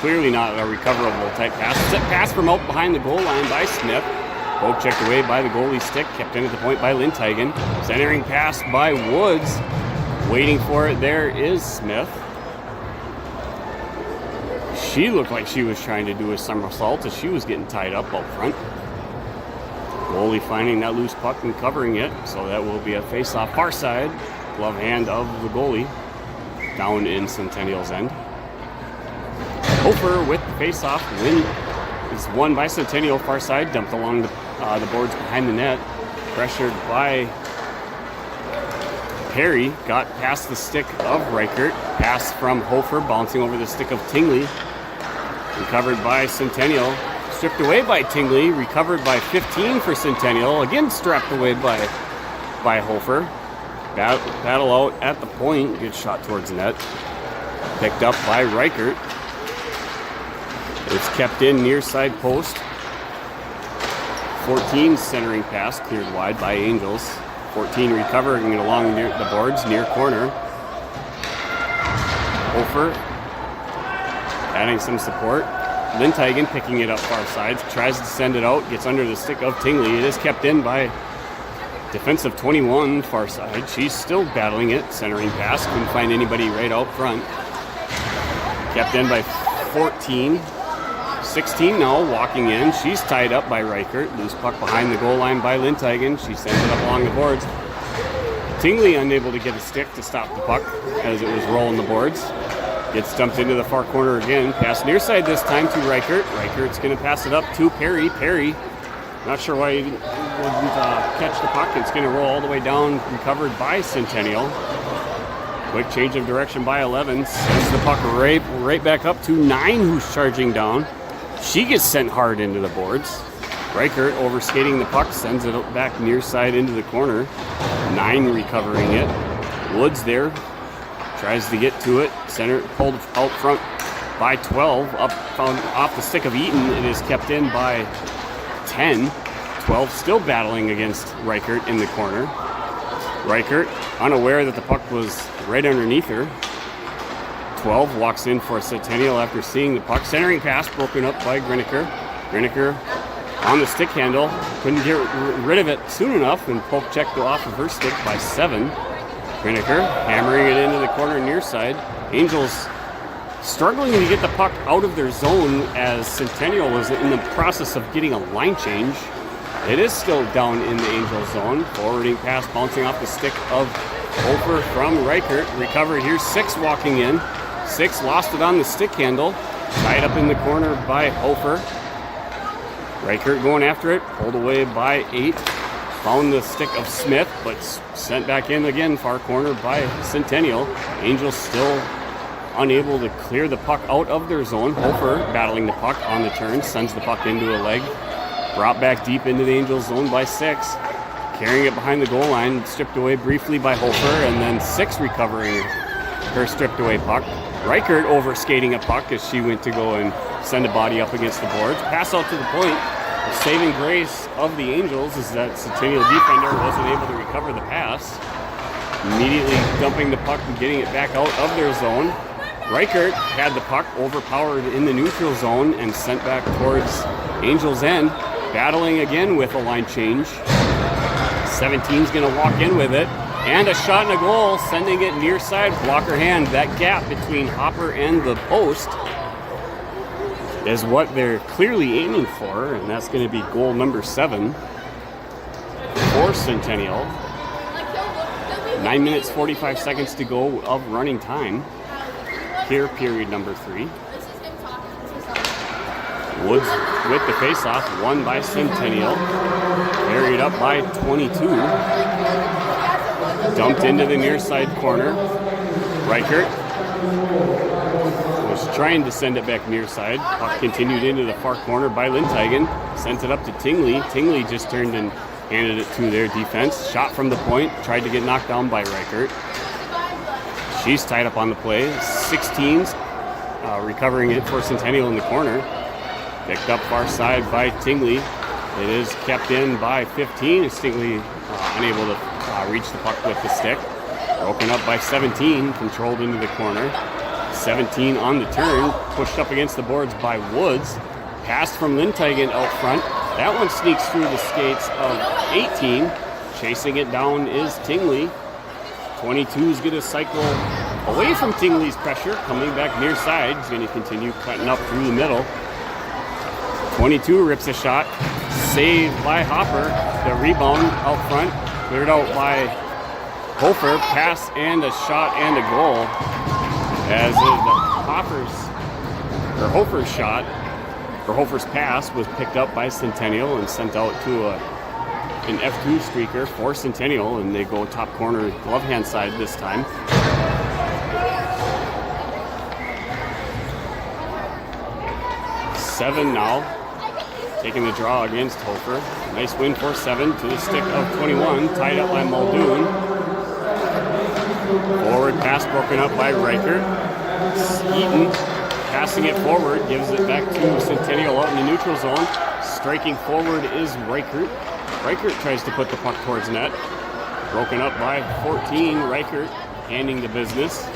Clearly not a recoverable type pass. Set pass from out behind the goal line by Smith. Poke checked away by the goalie stick, kept in at the point by Lindteigen. Centering pass by Woods. Waiting for it there is Smith. She looked like she was trying to do a somersault as she was getting tied up front. Goalie finding that loose puck and covering it, so that will be a face-off far side. Glove hand of the goalie down in Centennial's end. Hofer with the face-off. Win is won by Centennial, far side, dumped along the boards behind the net. Pressured by Perry, got past the stick of Reichert. Pass from Hofer, bouncing over the stick of Tingley. Recovered by Centennial. Stripped away by Tingley. Recovered by 15 for Centennial. Again strapped away by Hofer. Battle out at the point. Good shot towards net. Picked up by Reichert. It's kept in near side post. 14 centering pass cleared wide by Angels. 14 recovering it along near the boards, near corner. Hofer adding some support. Lindhagen picking it up far side, tries to send it out, gets under the stick of Tingley. It is kept in by defensive 21 far side. She's still battling it, centering pass, couldn't find anybody right out front. Kept in by 14. 16 now, walking in. She's tied up by Reichert. Loose puck behind the goal line by Lindhagen. She sends it up along the boards. Tingley unable to get a stick to stop the puck as it was rolling the boards. Gets dumped into the far corner again. Pass near side this time to Reichert. Reichert's going to pass it up to Perry. Perry, not sure why he wouldn't catch the puck. It's going to roll all the way down, recovered by Centennial. Quick change of direction by 11. Sends the puck right back up to 9, who's charging down. She gets sent hard into the boards. Reichert overskating the puck, sends it back near side into the corner. 9 recovering it. Woods there, tries to get to it. Center pulled out front by 12. Off the stick of Eaton. It is kept in by 10. 12 still battling against Reichert in the corner. Reichert unaware that the puck was right underneath her. 12 walks in for Centennial after seeing the puck. Centering pass broken up by Griniker. Griniker on the stick handle. Couldn't get rid of it soon enough, and poke checked off of her stick by 7. Griniker hammering it into the corner near side. Angels struggling to get the puck out of their zone as Centennial was in the process of getting a line change. It is still down in the Angels zone. Forwarding pass bouncing off the stick of Hofer from Reichert. Recovered here. 6 walking in. 6 lost it on the stick handle. Tied up in the corner by Hofer. Reichert going after it. Pulled away by 8. Found the stick of Smith, but sent back in again. Far corner by Centennial. Angels still unable to clear the puck out of their zone. Hofer battling the puck on the turn. Sends the puck into a leg. Brought back deep into the Angels zone by 6. Carrying it behind the goal line. Stripped away briefly by Hofer, and then 6 recovering her stripped away puck. Reichert overskating a puck as she went to go and send a body up against the boards. Pass out to the point. The saving grace of the Angels is that Centennial defender wasn't able to recover the pass. Immediately dumping the puck and getting it back out of their zone. Reichert had the puck overpowered in the neutral zone and sent back towards Angels' end. Battling again with a line change. 17's going to walk in with it. And a shot and a goal, sending it near side, blocker hand. That gap between Hopper and the post is what they're clearly aiming for, and that's going to be goal number 7 for Centennial. 9 minutes, 45 seconds to go of running time. Here, period number 3. Woods with the faceoff, won by Centennial. Carried up by 22. Dumped into the near side corner. Reichert was trying to send it back near side. Puck continued into the far corner by Lindhagen. Sent it up to Tingley. Tingley just turned and handed it to their defense. Shot from the point. Tried to get knocked down by Reichert. She's tied up on the play. 16's recovering it for Centennial in the corner. Picked up far side by Tingley. It is kept in by 15. Tingley unable to reach the puck with the stick. Broken up by 17. Controlled into the corner. 17 on the turn. Pushed up against the boards by Woods. Passed from Lindhagen out front. That one sneaks through the skates of 18. Chasing it down is Tingley. 22 is going to cycle away from Tingley's pressure. Coming back near side. He's going to continue cutting up through the middle. 22 rips a shot. Saved by Hopper. The rebound out front. Cleared out by Hofer. Pass and a shot and a goal. As Hofer's shot, or Hofer's pass, was picked up by Centennial and sent out to an F2 streaker for Centennial, and they go top corner, glove hand side this time. Seven now, taking the draw against Hofer. Nice win for 7 to the stick of 21, tied up by Muldoon. Forward pass broken up by Reichert. Eaton passing it forward, gives it back to Centennial out in the neutral zone. Striking forward is Reichert. Reichert tries to put the puck towards net. Broken up by 14. Reichert handing the business.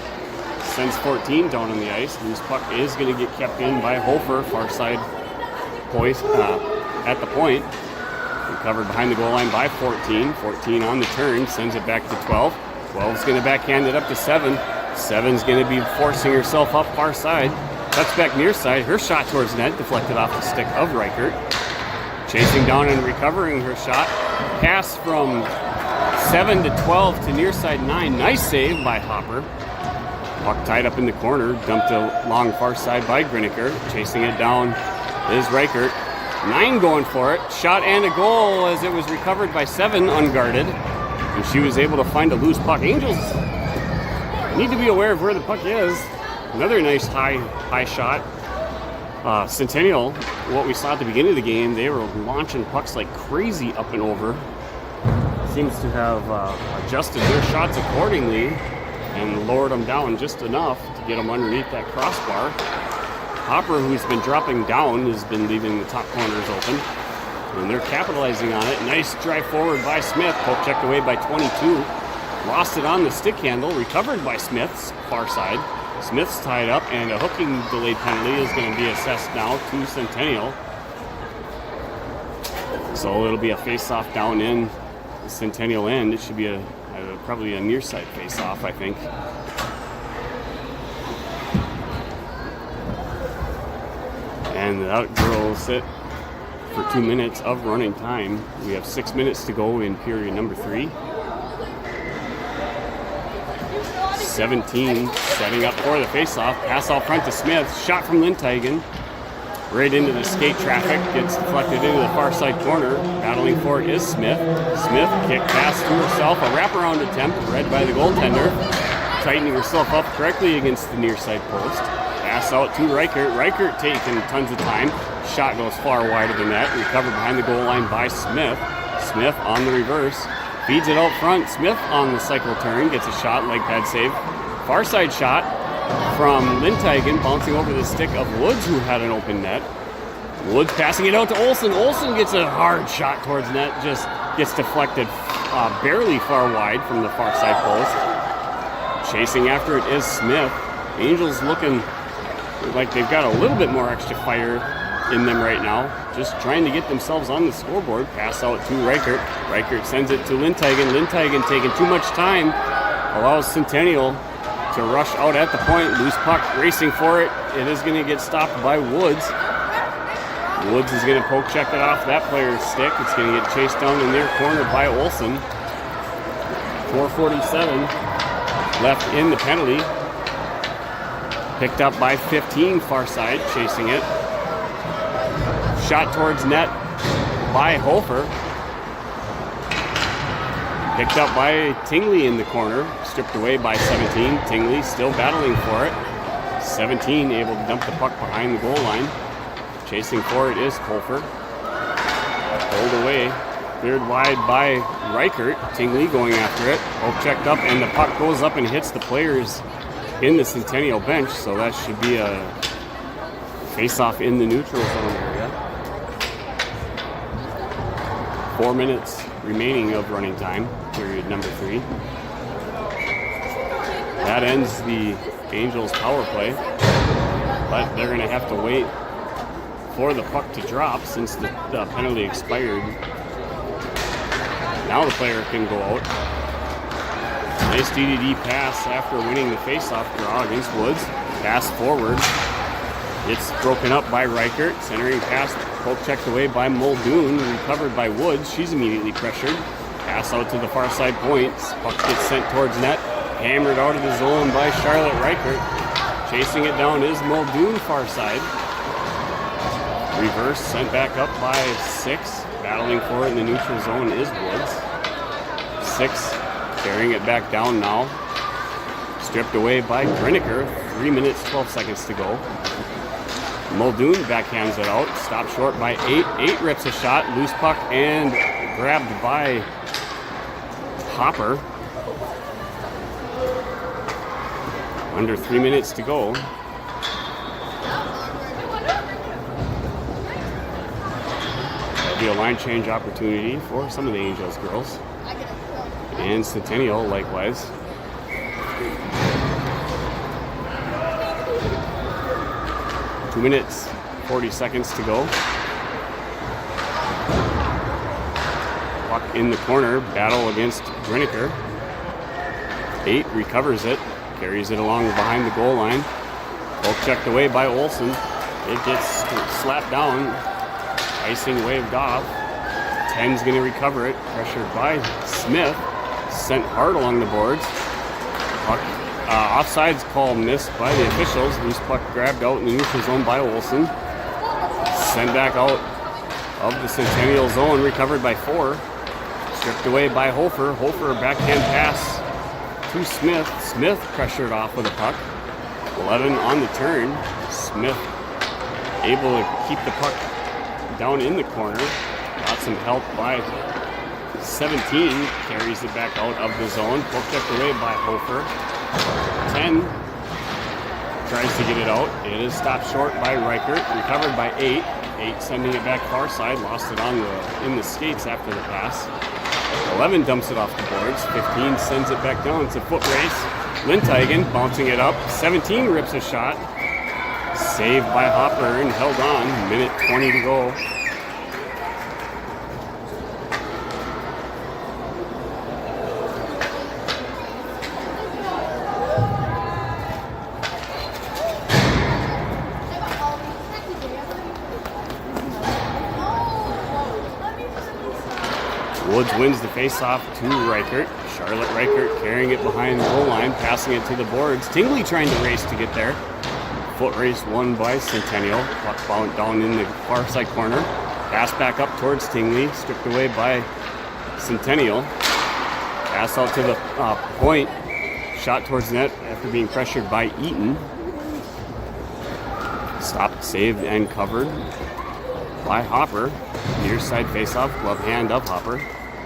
Sends 14 down on the ice. Loose puck is going to get kept in by Hofer, far side at the point. Recovered behind the goal line by 14. 14 on the turn, sends it back to 12. 12's going to backhand it up to 7. 7's going to be forcing herself up far side. Cuts back near side. Her shot towards net, deflected off the stick of Reichert. Chasing down and recovering her shot. Pass from 7 to 12 to near side 9. Nice save by Hopper. Puck tied up in the corner. Dumped along far side by Griniker. Chasing it down is Reichert. 9 going for it. Shot and a goal as it was recovered by 7 unguarded. And she was able to find a loose puck. Angels need to be aware of where the puck is. Another nice high shot. Centennial, what we saw at the beginning of the game, they were launching pucks like crazy up and over. Seems to have adjusted their shots accordingly and lowered them down just enough to get them underneath that crossbar. Hopper, who's been dropping down, has been leaving the top corners open. And they're capitalizing on it. Nice drive forward by Smith. Poke checked away by 22. Lost it on the stick handle. Recovered by Smith's far side. Smith's tied up, and a hooking delayed penalty is going to be assessed now to Centennial. So it'll be a face-off down in the Centennial end. It should be probably a near side face-off, I think. And that girl sit for 2 minutes of running time. We have 6 minutes to go in period number 3. 17 setting up for the faceoff. Pass out front to Smith. Shot from Lindteigen. Right into the skate traffic. Gets deflected into the far side corner. Battling for it is Smith. Smith kick pass to herself. A wraparound attempt read by the goaltender. Tightening herself up correctly against the near side post. Pass out to Reichert. Reichert taking tons of time. Shot goes far wider than that. Recovered behind the goal line by Smith. Smith on the reverse. Feeds it out front. Smith on the cycle turn. Gets a shot, leg pad save. Far side shot from Lindteigen, bouncing over the stick of Woods, who had an open net. Woods passing it out to Olsen. Olsen gets a hard shot towards net. Just gets deflected barely far wide from the far side post. Chasing after it is Smith. Angels looking like they've got a little bit more extra fire in them right now. Just trying to get themselves on the scoreboard. Pass out to Reichert. Reichert sends it to Lindteigen. Lindteigen taking too much time. Allows Centennial to rush out at the point. Loose puck racing for it. It is going to get stopped by Woods. Woods is going to poke check it off that player's stick. It's going to get chased down in their corner by Olsen. 4:47 left in the penalty. Picked up by 15 far side, chasing it. Shot towards net by Hofer. Picked up by Tingley in the corner. Stripped away by 17. Tingley still battling for it. 17 able to dump the puck behind the goal line. Chasing for it is Hofer. Pulled away. Cleared wide by Reichert. Tingley going after it. Poke checked up, and the puck goes up and hits the players in the Centennial bench. So that should be a face-off in the neutral zone area. 4 minutes remaining of running time, period number 3. That ends the Angels power play, but they're going to have to wait for the puck to drop since the penalty expired. Now the player can go out. Nice DDD pass after winning the faceoff draw against Woods. Pass forward. It's broken up by Reichert. Centering pass Poke checked away by Muldoon, recovered by Woods. She's immediately pressured. Pass out to the far side point. Puck gets sent towards net. Hammered out of the zone by Charlotte Reichert. Chasing it down is Muldoon, far side. Reverse, sent back up by 6. Battling for it in the neutral zone is Woods. 6, carrying it back down now. Stripped away by Griniker. 3 minutes, 12 seconds to go. Muldoon backhands it out. Stopped short by 8. 8 rips a shot. Loose puck and grabbed by Hopper. Under 3 minutes to go. That'll be a line change opportunity for some of the Angels girls. And Centennial likewise. Two minutes, 40 seconds to go. Puck in the corner, battle against Griniker. 8 recovers it, carries it along behind the goal line. Poke checked away by Olsen. It gets slapped down, icing waved off. 10's going to recover it, pressured by Smith. Sent hard along the boards. Puck, offsides call missed by the officials. Loose puck grabbed out in the neutral zone by Olsen. Sent back out of the Centennial zone, recovered by 4. Stripped away by Hofer. Hofer backhand pass to Smith. Smith pressured off with a puck. 11 on the turn. Smith able to keep the puck down in the corner. Got some help by 17. Carries it back out of the zone. Poke checked away by Hofer. 10 tries to get it out. It is stopped short by Reichert. Recovered by 8. 8 sending it back far side. Lost it in the skates after the pass. 11 dumps it off the boards. 15 sends it back down. It's a foot race. Linteigen bouncing it up. 17 rips a shot. Saved by Hopper and held on. Minute 20 to go. Woods wins the faceoff to Reichert. Charlotte Reichert carrying it behind the goal line, passing it to the boards. Tingley trying to race to get there. Foot race won by Centennial. Puck bound down in the far side corner. Pass back up towards Tingley, stripped away by Centennial. Pass out to the point. Shot towards net after being pressured by Eaton. Stopped, saved, and covered by Hopper. Near side faceoff, glove hand of Hopper.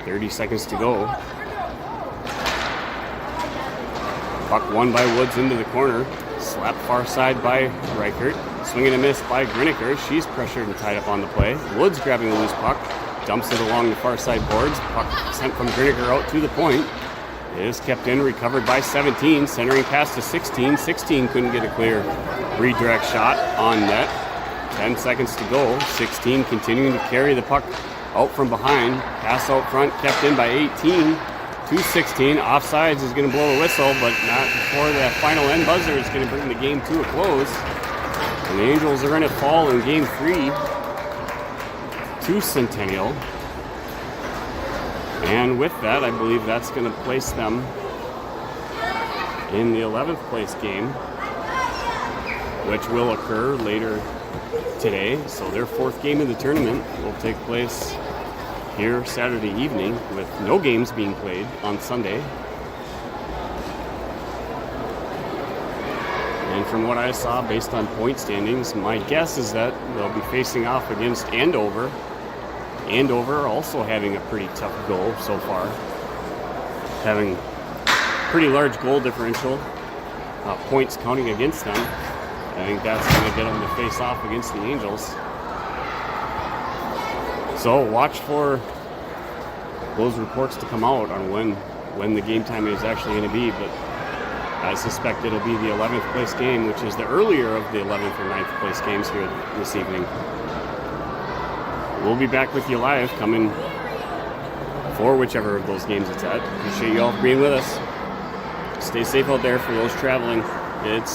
30 seconds to go. Puck won by Woods into the corner. Slapped far side by Reichert. Swing and a miss by Griniker. She's pressured and tied up on the play. Woods grabbing the loose puck. Dumps it along the far side boards. Puck sent from Griniker out to the point. It is kept in, recovered by 17. Centering pass to 16. 16 couldn't get a clear redirect shot on net. 10 seconds to go. 16 continuing to carry the puck out from behind. Pass out front, kept in by 18 to 16. Offsides is going to blow a whistle, but not before the final end buzzer is going to bring the game to a close. And the Angels are going to fall in game 3 to Centennial. And with that, I believe that's going to place them in the 11th place game, which will occur later today. So their 4th game of the tournament will take place here Saturday evening, with no games being played on Sunday. And from what I saw, based on point standings, my guess is that they'll be facing off against Andover. Andover also having a pretty tough goal so far, having pretty large goal differential, points counting against them. I think that's going to get them to face off against the Angels. So watch for those reports to come out on when the game time is actually going to be. But I suspect it'll be the 11th place game, which is the earlier of the 11th or 9th place games here this evening. We'll be back with you live coming for whichever of those games it's at. Appreciate you all for being with us. Stay safe out there for those traveling. It's